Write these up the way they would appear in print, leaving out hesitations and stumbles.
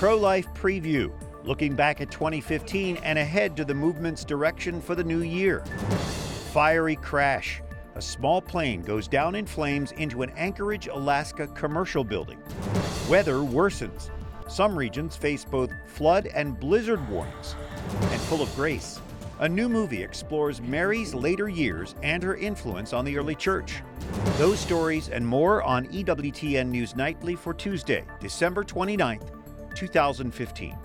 Pro-Life Preview, looking back at 2015 and ahead to the movement's direction for the new year. Fiery crash. A small plane goes down in flames into an Anchorage, Alaska commercial building. Weather worsens. Some regions face both flood and blizzard warnings. And full of grace, a new movie explores Mary's later years and her influence on the early church. Those stories and more on EWTN News Nightly for Tuesday, December 29th, 2015.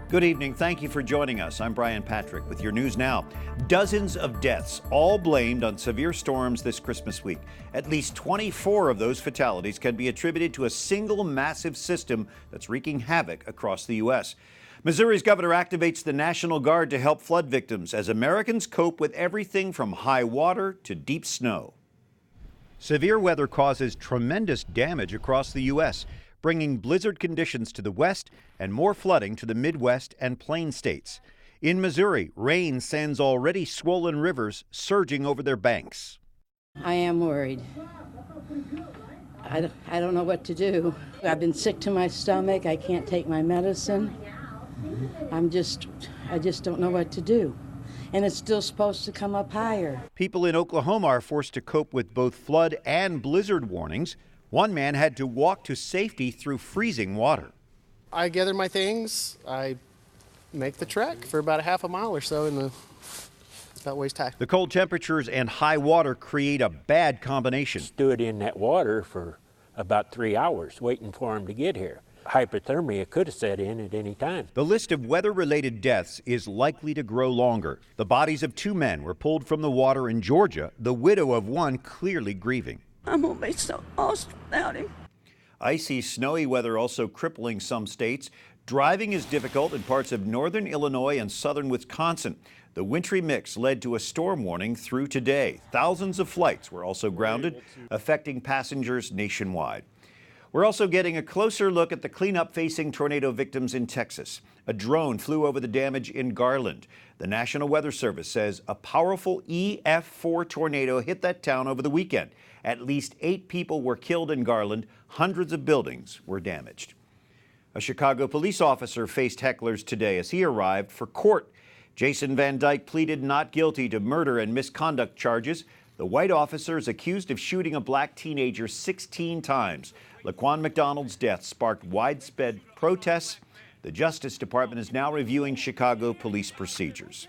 Good evening. Thank you for joining us. I'm Brian Patrick with your news now. Dozens of deaths, all blamed on severe storms this Christmas week. At least 24 of those fatalities can be attributed to a single massive system that's wreaking havoc across the U.S. Missouri's governor activates the National Guard to help flood victims as Americans cope with everything from high water to deep snow. Severe weather causes tremendous damage across the U.S., bringing blizzard conditions to the west and more flooding to the Midwest and Plain states. In Missouri, rain sends already swollen rivers surging over their banks. I am worried. I don't know what to do. I've been sick to my stomach. I can't take my medicine. I just don't know what to do. And it's still supposed to come up higher. People in Oklahoma are forced to cope with both flood and blizzard warnings. One man had to walk to safety through freezing water. I gather my things. I make the trek for about a half a mile or so, and it's about waist high. The cold temperatures and high water create a bad combination. Stood in that water for about 3 hours waiting for him to get here. Hypothermia could have set in at any time. The list of weather-related deaths is likely to grow longer. The bodies of 2 men were pulled from the water in Georgia, the widow of one clearly grieving. I'm gonna be so lost without him. Icy, snowy weather also crippling some states. Driving is difficult in parts of northern Illinois and southern Wisconsin. The wintry mix led to a storm warning through today. Thousands of flights were also grounded, affecting passengers nationwide. We're also getting a closer look at the cleanup facing tornado victims in Texas. A drone flew over the damage in Garland. The National Weather Service says a powerful EF4 tornado hit that town over the weekend. At least 8 people were killed in Garland. Hundreds of buildings were damaged. A Chicago police officer faced hecklers today as he arrived for court. Jason Van Dyke pleaded not guilty to murder and misconduct charges. The white officer is accused of shooting a black teenager 16 times. Laquan McDonald's death sparked widespread protests. The Justice Department is now reviewing Chicago police procedures.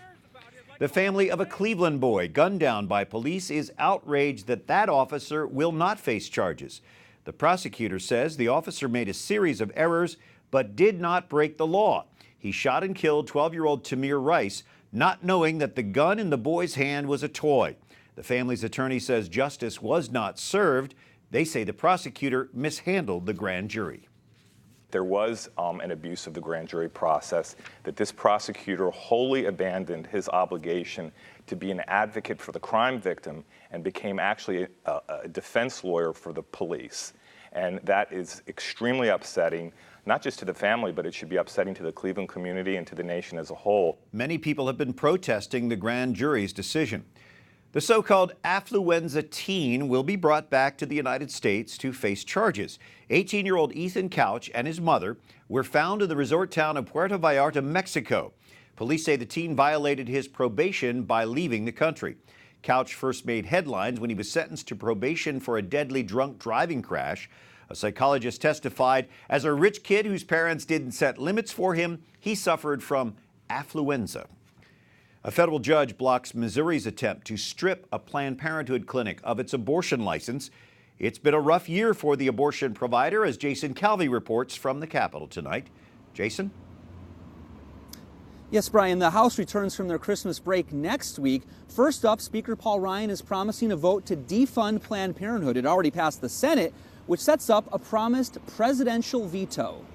The family of a Cleveland boy gunned down by police is outraged that officer will not face charges. The prosecutor says the officer made a series of errors but did not break the law. He shot and killed 12-year-old Tamir Rice, not knowing that the gun in the boy's hand was a toy. The family's attorney says justice was not served. They say the prosecutor mishandled the grand jury. There was an abuse of the grand jury process, that this prosecutor wholly abandoned his obligation to be an advocate for the crime victim and became actually a defense lawyer for the police. And that is extremely upsetting, not just to the family, but it should be upsetting to the Cleveland community and to the nation as a whole. Many people have been protesting the grand jury's decision. The so-called affluenza teen will be brought back to the United States to face charges. 18-year-old Ethan Couch and his mother were found in the resort town of Puerto Vallarta, Mexico. Police say the teen violated his probation by leaving the country. Couch first made headlines when he was sentenced to probation for a deadly drunk driving crash. A psychologist testified, as a rich kid whose parents didn't set limits for him, he suffered from affluenza. A federal judge blocks Missouri's attempt to strip a Planned Parenthood clinic of its abortion license. It's been a rough year for the abortion provider, as Jason Calvi reports from the Capitol tonight. Jason? Yes, Brian, the House returns from their Christmas break next week. First up, Speaker Paul Ryan is promising a vote to defund Planned Parenthood. It already passed the Senate, which sets up a promised presidential veto.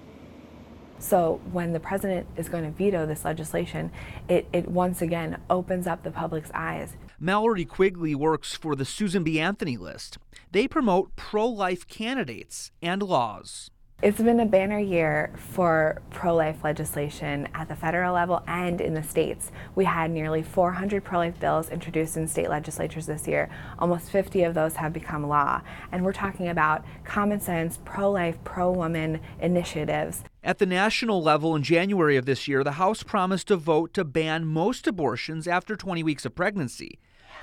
So when the president is going to veto this legislation, it once again opens up the public's eyes. Mallory Quigley works for the Susan B. Anthony list. They promote pro-life candidates and laws. It's been a banner year for pro-life legislation at the federal level and in the states. We had nearly 400 pro-life bills introduced in state legislatures this year. Almost 50 of those have become law. And we're talking about common sense, pro-life, pro-woman initiatives. At the national level in January of this year, the House promised a vote to ban most abortions after 20 weeks of pregnancy.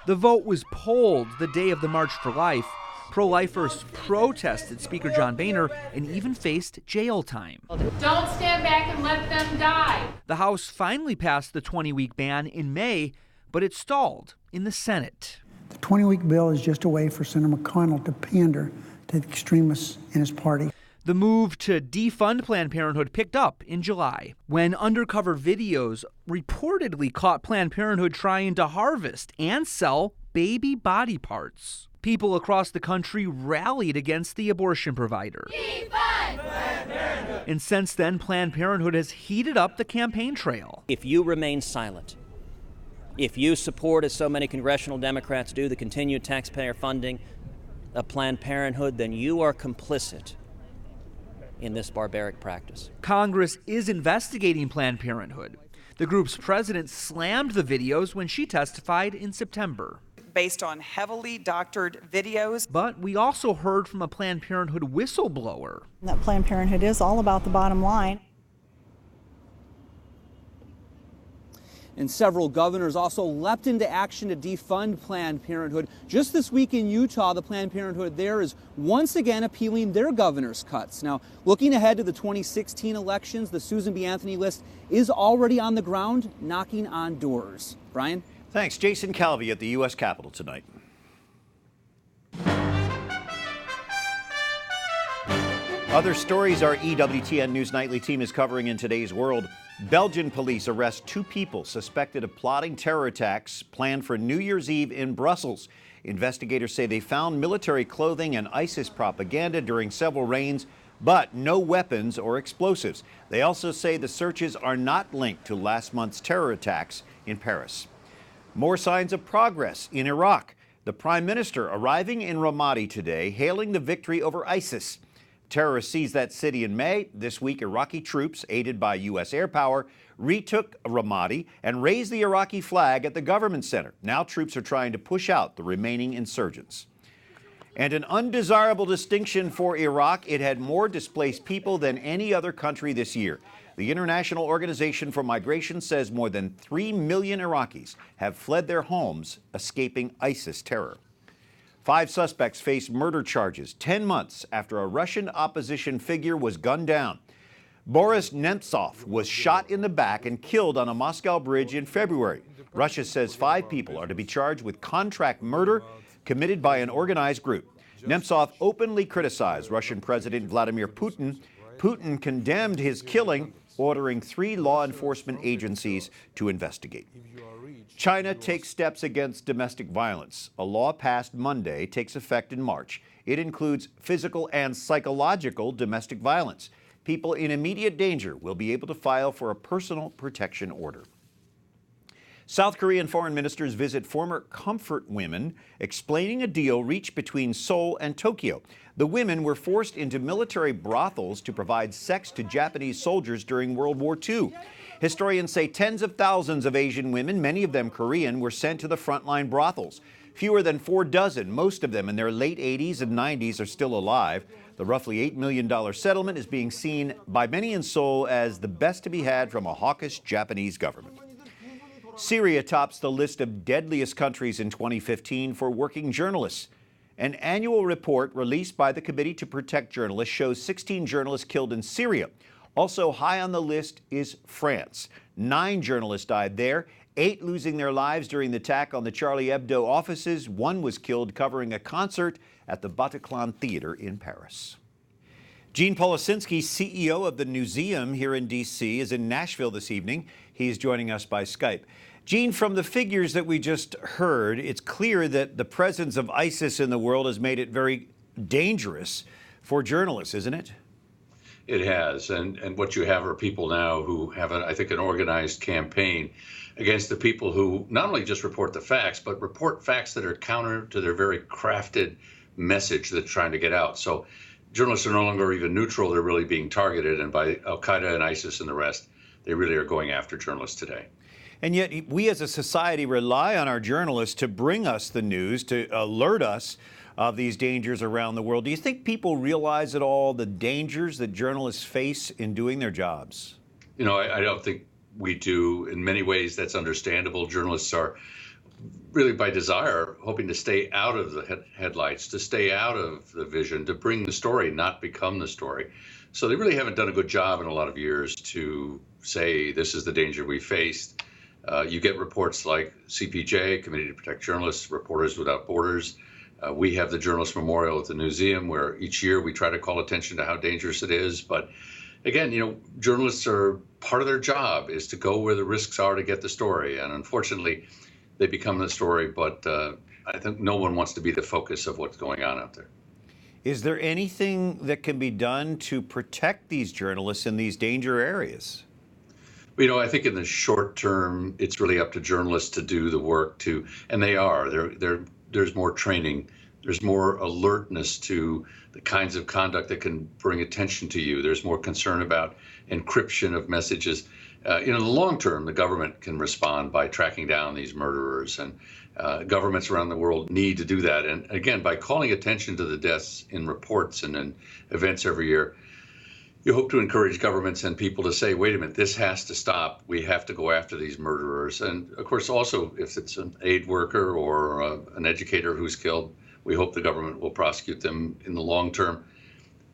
The vote was polled the day of the March for Life. Pro-lifers protested Speaker John Boehner and even faced jail time. Don't stand back and let them die. The House finally passed the 20-week ban in May, but it stalled in the Senate. The 20-week bill is just a way for Senator McConnell to pander to the extremists in his party. The move to defund Planned Parenthood picked up in July, when undercover videos reportedly caught Planned Parenthood trying to harvest and sell baby body parts. People across the country rallied against the abortion provider. Defund Planned Parenthood. And since then, Planned Parenthood has heated up the campaign trail. If you remain silent, if you support, as so many congressional Democrats do, the continued taxpayer funding of Planned Parenthood, then you are complicit in this barbaric practice. Congress is investigating Planned Parenthood. The group's president slammed the videos when she testified in September. Based on heavily doctored videos. But we also heard from a Planned Parenthood whistleblower. That Planned Parenthood is all about the bottom line. And several governors also leapt into action to defund Planned Parenthood. Just this week in Utah, the Planned Parenthood there is once again appealing their governor's cuts. Now, looking ahead to the 2016 elections, the Susan B. Anthony list is already on the ground, knocking on doors. Brian? Thanks. Jason Calvi at the U.S. Capitol tonight. Other stories our EWTN News Nightly team is covering in today's world. Belgian police arrest 2 people suspected of plotting terror attacks planned for New Year's Eve in Brussels. Investigators say they found military clothing and ISIS propaganda during several raids, but no weapons or explosives. They also say the searches are not linked to last month's terror attacks in Paris. More signs of progress in Iraq. The Prime Minister arriving in Ramadi today, hailing the victory over ISIS. Terrorists seized that city in May. This week, Iraqi troops, aided by U.S. air power, retook Ramadi and raised the Iraqi flag at the government center. Now troops are trying to push out the remaining insurgents. And an undesirable distinction for Iraq, it had more displaced people than any other country this year. The International Organization for Migration says more than 3 million Iraqis have fled their homes, escaping ISIS terror. 5 suspects face murder charges 10 months after a Russian opposition figure was gunned down. Boris Nemtsov was shot in the back and killed on a Moscow bridge in February. Russia says 5 people are to be charged with contract murder committed by an organized group. Nemtsov openly criticized Russian President Vladimir Putin. Putin condemned his killing, ordering 3 law enforcement agencies to investigate. China takes steps against domestic violence. A law passed Monday takes effect in March. It includes physical and psychological domestic violence. People in immediate danger will be able to file for a personal protection order. South Korean foreign ministers visit former comfort women, explaining a deal reached between Seoul and Tokyo. The women were forced into military brothels to provide sex to Japanese soldiers during World War II. Historians say tens of thousands of Asian women, many of them Korean, were sent to the frontline brothels. Fewer than 4 dozen, most of them in their late 80s and 90s, are still alive. The roughly $8 million settlement is being seen by many in Seoul as the best to be had from a hawkish Japanese government. Syria tops the list of deadliest countries in 2015 for working journalists. An annual report released by the Committee to Protect Journalists shows 16 journalists killed in Syria. Also high on the list is France. 9 journalists died there, 8 losing their lives during the attack on the Charlie Hebdo offices. 1 was killed covering a concert at the Bataclan Theater in Paris. Gene Policinski, CEO of the Newseum here in D.C., is in Nashville this evening. He's joining us by Skype. Gene, from the figures that we just heard, it's clear that the presence of ISIS in the world has made it very dangerous for journalists, isn't it? It has. And what you have are people now who have, I think, an organized campaign against the people who not only just report the facts, but report facts that are counter to their very crafted message they're trying to get out. So journalists are no longer even neutral. They're really being targeted, and by Al-Qaeda and ISIS and the rest, they really are going after journalists today. And yet we as a society rely on our journalists to bring us the news, to alert us of these dangers around the world. Do you think people realize at all the dangers that journalists face in doing their jobs? You know, I don't think we do. In many ways, that's understandable. Journalists are really by desire hoping to stay out of the headlights, to stay out of the vision, to bring the story, not become the story. So they really haven't done a good job in a lot of years to say this is the danger we faced. You get reports like CPJ, Committee to Protect Journalists, Reporters Without Borders. We have the Journalist Memorial at the Newseum, where each year we try to call attention to how dangerous it is. But again, you know, journalists are, part of their job is to go where the risks are to get the story. And unfortunately, they become the story. But I think no one wants to be the focus of what's going on out there. Is there anything that can be done to protect these journalists in these danger areas? You know, I think in the short term, it's really up to journalists to do the work and they are. There's more training. There's more alertness to the kinds of conduct that can bring attention to you. There's more concern about encryption of messages. In the long term, the government can respond by tracking down these murderers, and governments around the world need to do that. And again, by calling attention to the deaths in reports and in events every year, you hope to encourage governments and people to say, wait a minute, this has to stop. We have to go after these murderers. And of course, also, if it's an aid worker or an educator who's killed, we hope the government will prosecute them in the long term.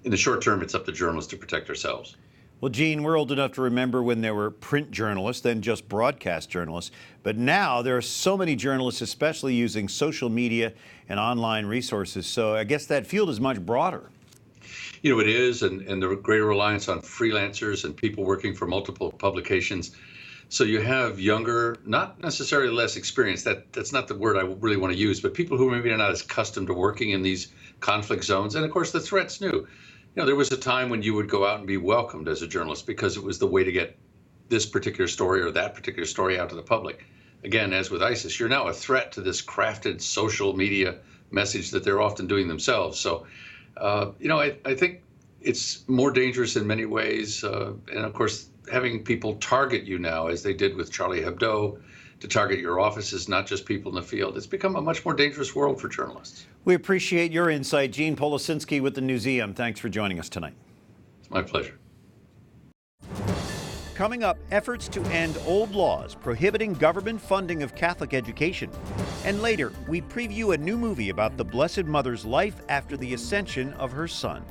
In the short term, it's up to journalists to protect ourselves. Well, Gene, we're old enough to remember when there were print journalists, then just broadcast journalists. But now there are so many journalists, especially using social media and online resources. So I guess that field is much broader. You know, it is, and the greater reliance on freelancers and people working for multiple publications. So you have younger, not necessarily less experienced, that's not the word I really want to use, but people who maybe are not as accustomed to working in these conflict zones. And of course, the threat's new. You know, there was a time when you would go out and be welcomed as a journalist because it was the way to get this particular story or that particular story out to the public. Again, as with ISIS, you're now a threat to this crafted social media message that they're often doing themselves. So, you know, I think it's more dangerous in many ways. And of course, having people target you now, as they did with Charlie Hebdo, to target your offices, not just people in the field. It's become a much more dangerous world for journalists. We appreciate your insight. Gene Policinski with the Newseum. Thanks for joining us tonight. It's my pleasure. Coming up, efforts to end old laws prohibiting government funding of Catholic education. And later, we preview a new movie about the Blessed Mother's life after the ascension of her son.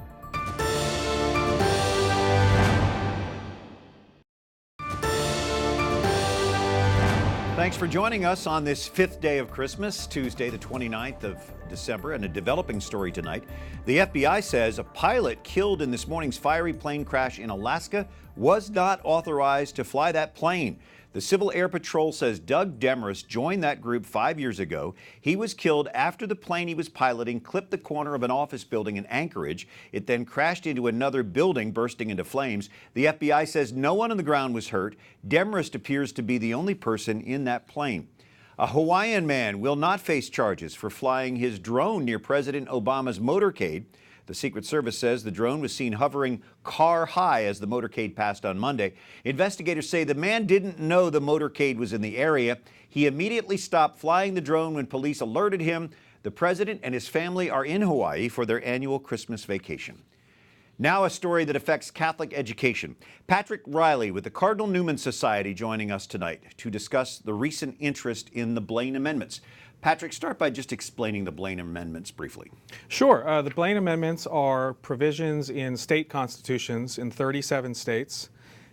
Thanks for joining us on this fifth day of Christmas, Tuesday, the 29th of December, and a developing story tonight. The FBI says a pilot killed in this morning's fiery plane crash in Alaska was not authorized to fly that plane. The Civil Air Patrol says Doug Demarest joined that group 5 years ago. He was killed after the plane he was piloting clipped the corner of an office building in Anchorage. It then crashed into another building, bursting into flames. The FBI says no one on the ground was hurt. Demarest appears to be the only person in that plane. A Hawaiian man will not face charges for flying his drone near President Obama's motorcade. The Secret Service says the drone was seen hovering car high as the motorcade passed on Monday. Investigators say the man didn't know the motorcade was in the area. He immediately stopped flying the drone when police alerted him. The president and his family are in Hawaii for their annual Christmas vacation. Now a story that affects Catholic education. Patrick Reilly with the Cardinal Newman Society joining us tonight to discuss the recent interest in the Blaine amendments. Patrick, start by just explaining the Blaine amendments briefly. Sure. The Blaine amendments are provisions in state constitutions in 37 states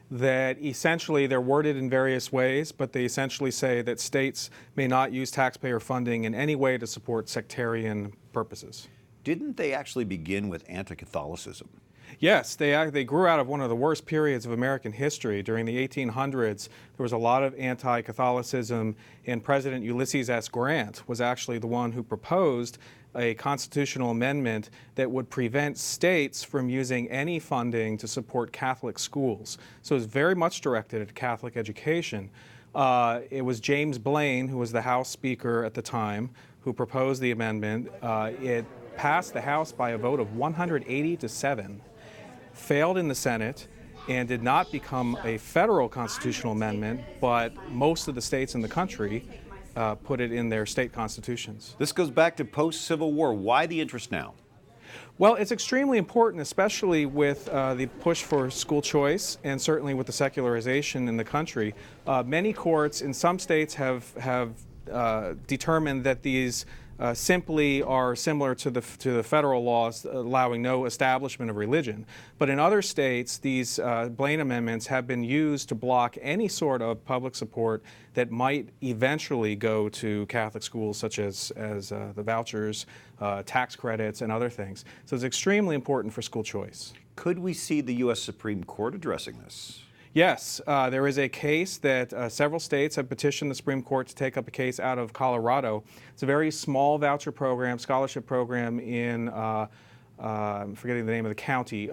that essentially, they're worded in various ways, but they essentially say that states may not use taxpayer funding in any way to support sectarian purposes. Didn't they actually begin with anti-Catholicism? Yes, they grew out of one of the worst periods of American history. During the 1800s, there was a lot of anti-Catholicism, and President Ulysses S. Grant was actually the one who proposed a constitutional amendment that would prevent states from using any funding to support Catholic schools. So it was very much directed at Catholic education. It was James Blaine, who was the House Speaker at the time, who proposed the amendment. It passed the House by a vote of 180 to 7, failed in the Senate, and did not become a federal constitutional amendment, but most of the states in the country put it in their state constitutions. This goes back to post-Civil War. Why the interest now? Well, it's extremely important, especially with the push for school choice and certainly with the secularization in the country. Many courts in some states have determined that these simply are similar to the federal laws allowing no establishment of religion. But in other states, these Blaine amendments have been used to block any sort of public support that might eventually go to Catholic schools, such as the vouchers, tax credits, and other things. So it's extremely important for school choice. Could we see the U.S. Supreme Court addressing this? Yes, there is a case that several states have petitioned the Supreme Court to take up a case out of Colorado. It's a very small voucher program, scholarship program in, I'm forgetting the name of the county,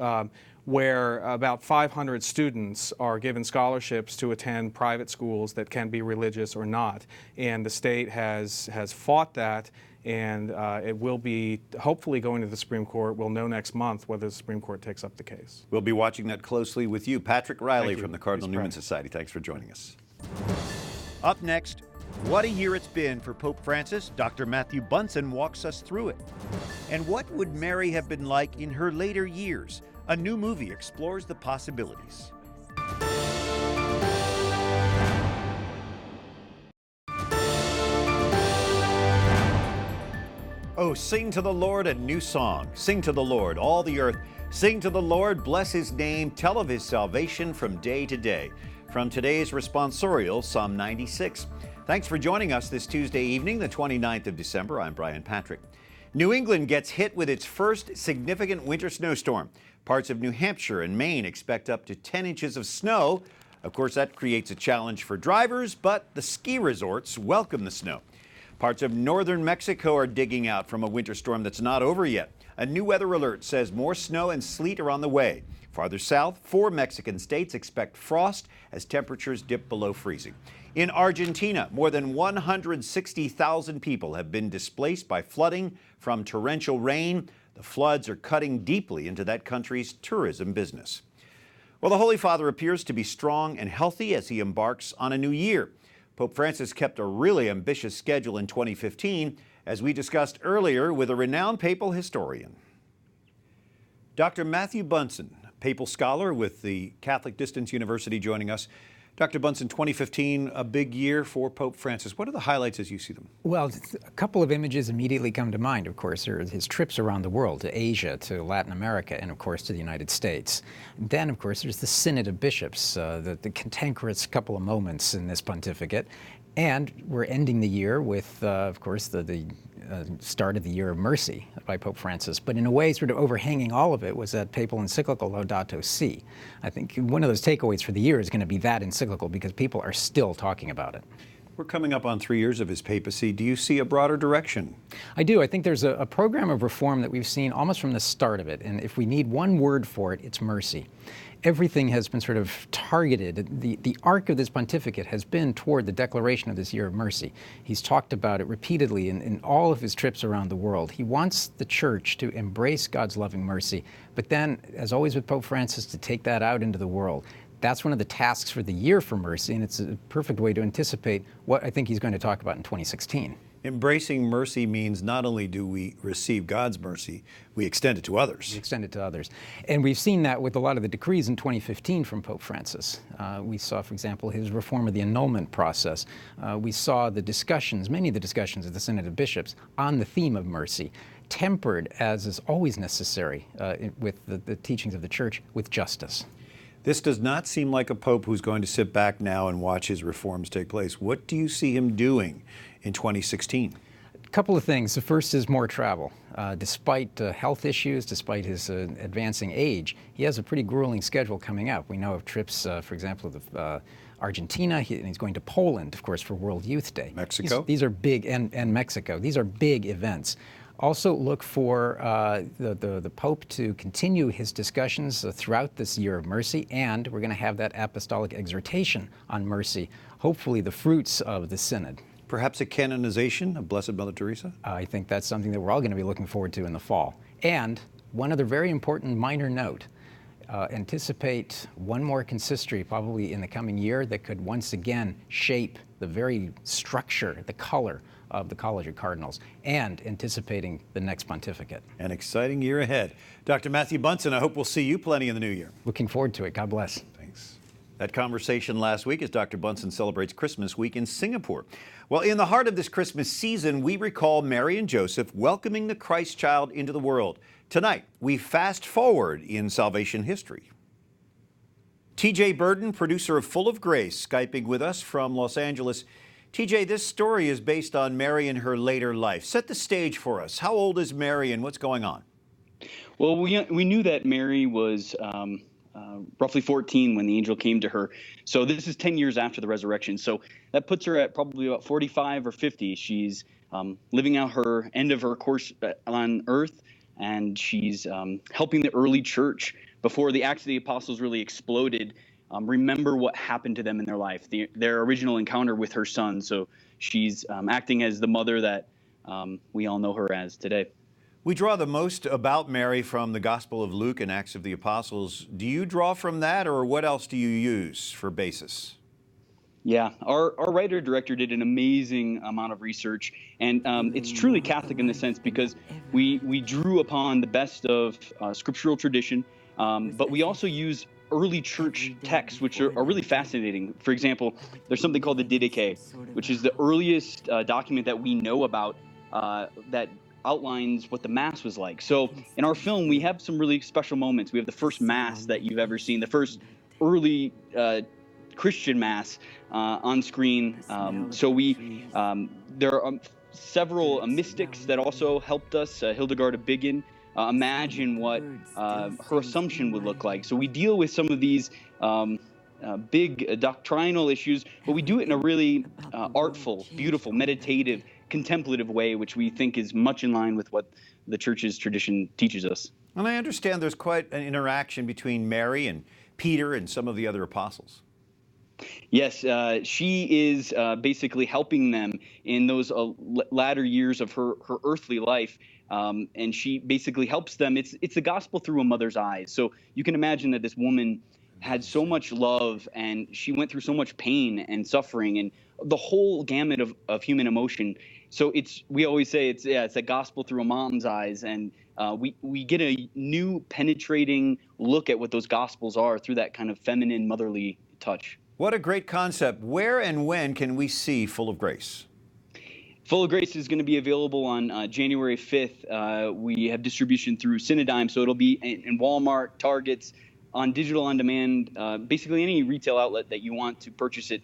where about 500 students are given scholarships to attend private schools that can be religious or not. And the state has fought that, and it will be hopefully going to the Supreme Court. We'll know next month whether the Supreme Court takes up the case. We'll be watching that closely with you. Patrick Reilly from the Cardinal Newman Society. Thanks for joining us. Up next, what a year it's been for Pope Francis. Dr. Matthew Bunson walks us through it. And what would Mary have been like in her later years? A new movie explores the possibilities. Oh, sing to the Lord a new song. Sing to the Lord, all the earth. Sing to the Lord, bless his name, tell of his salvation from day to day. From today's responsorial, Psalm 96. Thanks for joining us this Tuesday evening, the 29th of December. I'm Brian Patrick. New England gets hit with its first significant winter snowstorm. Parts of New Hampshire and Maine expect up to 10 inches of snow. Of course, that creates a challenge for drivers, but the ski resorts welcome the snow. Parts of northern Mexico are digging out from a winter storm that's not over yet. A new weather alert says more snow and sleet are on the way. Farther south, 4 Mexican states expect frost as temperatures dip below freezing. In Argentina, more than 160,000 people have been displaced by flooding from torrential rain. The floods are cutting deeply into that country's tourism business. Well, the Holy Father appears to be strong and healthy as he embarks on a new year. Pope Francis kept a really ambitious schedule in 2015, as we discussed earlier with a renowned papal historian. Dr. Matthew Bunson, papal scholar with the Catholic Distance University, joining us. Dr. Bunson, 2015, a big year for Pope Francis. What are the highlights as you see them? Well, a couple of images immediately come to mind, of course. There are his trips around the world, to Asia, to Latin America, and, of course, to the United States. Then, of course, there's the Synod of Bishops, the cantankerous couple of moments in this pontificate. And we're ending the year with, of course, the start of the Year of Mercy by Pope Francis. But in a way, sort of overhanging all of it was that papal encyclical Laudato Si. I think one of those takeaways for the year is going to be that encyclical because people are still talking about it. We're coming up on 3 years of his papacy. Do you see a broader direction? I do. I think there's a program of reform that we've seen almost from the start of it. And if we need one word for it, it's mercy. Everything has been sort of targeted. The arc of this pontificate has been toward the declaration of this Year of Mercy. He's talked about it repeatedly in all of his trips around the world. He wants the Church to embrace God's loving mercy, but then, as always with Pope Francis, to take that out into the world. That's one of the tasks for the Year for Mercy, and it's a perfect way to anticipate what I think he's going to talk about in 2016. Embracing mercy means not only do we receive God's mercy, we extend it to others. We extend it to others. And we've seen that with a lot of the decrees in 2015 from Pope Francis. We saw, for example, his reform of the annulment process. We saw the discussions, many of the discussions of the Synod of Bishops on the theme of mercy, tempered, as is always necessary with the teachings of the Church, with justice. This does not seem like a pope who's going to sit back now and watch his reforms take place. What do you see him doing in 2016? A couple of things. The first is more travel. Despite health issues, despite his advancing age, he has a pretty grueling schedule coming up. We know of trips, for example, to Argentina, and he's going to Poland, of course, for World Youth Day. Mexico? These are big, and Mexico. These are big events. Also look for the Pope to continue his discussions throughout this Year of Mercy, and we're going to have that apostolic exhortation on mercy, hopefully the fruits of the Synod. Perhaps a canonization of Blessed Mother Teresa? I think that's something that we're all going to be looking forward to in the fall. And one other very important minor note, anticipate one more consistory probably in the coming year that could once again shape the very structure, the color of the College of Cardinals, and anticipating the next pontificate. An exciting year ahead. Dr. Matthew Bunson, I hope we'll see you plenty in the new year. Looking forward to it. God bless. Thanks. That conversation last week as Dr. Bunson celebrates Christmas week in Singapore. Well, in the heart of this Christmas season, we recall Mary and Joseph welcoming the Christ child into the world. Tonight, we fast forward in salvation history. TJ Berden, producer of Full of Grace, Skyping with us from Los Angeles. TJ, this story is based on Mary and her later life. Set the stage for us. How old is Mary and what's going on? Well, we knew that Mary was roughly 14 when the angel came to her. So this is 10 years after the resurrection. So that puts her at probably about 45 or 50. She's living out her end of her course on earth, and she's helping the early church before the Acts of the Apostles really exploded. Remember what happened to them in their life, their original encounter with her son. So she's acting as the mother that we all know her as today. We draw the most about Mary from the Gospel of Luke and Acts of the Apostles. Do you draw from that, or what else do you use for basis? Yeah, our writer-director did an amazing amount of research, and it's truly Catholic in the sense because we drew upon the best of scriptural tradition, but we also use early church texts, which are really fascinating. For example, there's something called the Didache, which is the earliest document that we know about that outlines what the Mass was like. So in our film, we have some really special moments. We have the first Mass that you've ever seen, the first early Christian Mass on screen. There are several mystics that also helped us, Hildegard of Bingen, imagine what her Assumption would look like. So we deal with some of these big doctrinal issues, but we do it in a really artful, beautiful, meditative, contemplative way, which we think is much in line with what the Church's tradition teaches us. And I understand there's quite an interaction between Mary and Peter and some of the other apostles. Yes, she is basically helping them in those latter years of her earthly life, and she basically helps them. It's the gospel through a mother's eyes. So you can imagine that this woman had so much love, and she went through so much pain and suffering and the whole gamut of human emotion. So we always say it's a gospel through a mom's eyes, and we get a new penetrating look at what those gospels are through that kind of feminine motherly touch. What a great concept. Where and when can we see Full of Grace? Full of Grace is going to be available on January 5th. We have distribution through Cinedigm, so it'll be in Walmart, Targets, on digital on demand, basically any retail outlet that you want to purchase it.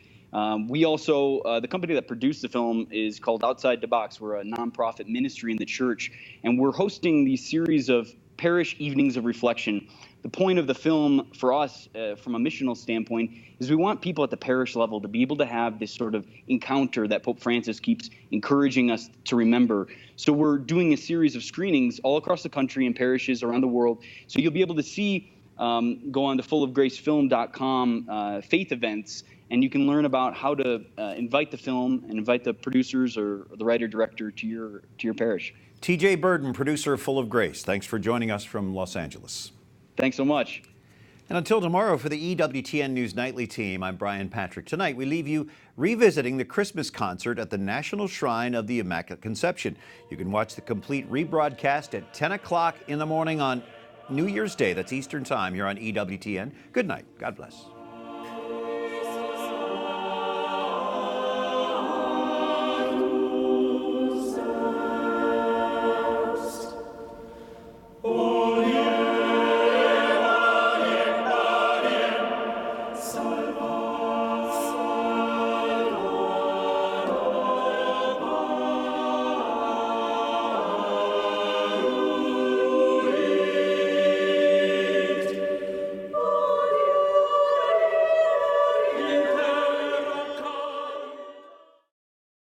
We also, the company that produced the film is called Outside the Box. We're a nonprofit ministry in the church, and we're hosting these series of parish evenings of reflection. The point of the film for us, from a missional standpoint, is we want people at the parish level to be able to have this sort of encounter that Pope Francis keeps encouraging us to remember. So we're doing a series of screenings all across the country in parishes around the world. So you'll be able to see, go on to fullofgracefilm.com faith events, and you can learn about how to invite the film and invite the producers or the writer-director to your parish. TJ Berden, producer of Full of Grace, thanks for joining us from Los Angeles. Thanks so much. And until tomorrow, for the EWTN News Nightly team, I'm Brian Patrick. Tonight, we leave you revisiting the Christmas concert at the National Shrine of the Immaculate Conception. You can watch the complete rebroadcast at 10 o'clock in the morning on New Year's Day. That's Eastern Time here on EWTN. Good night. God bless.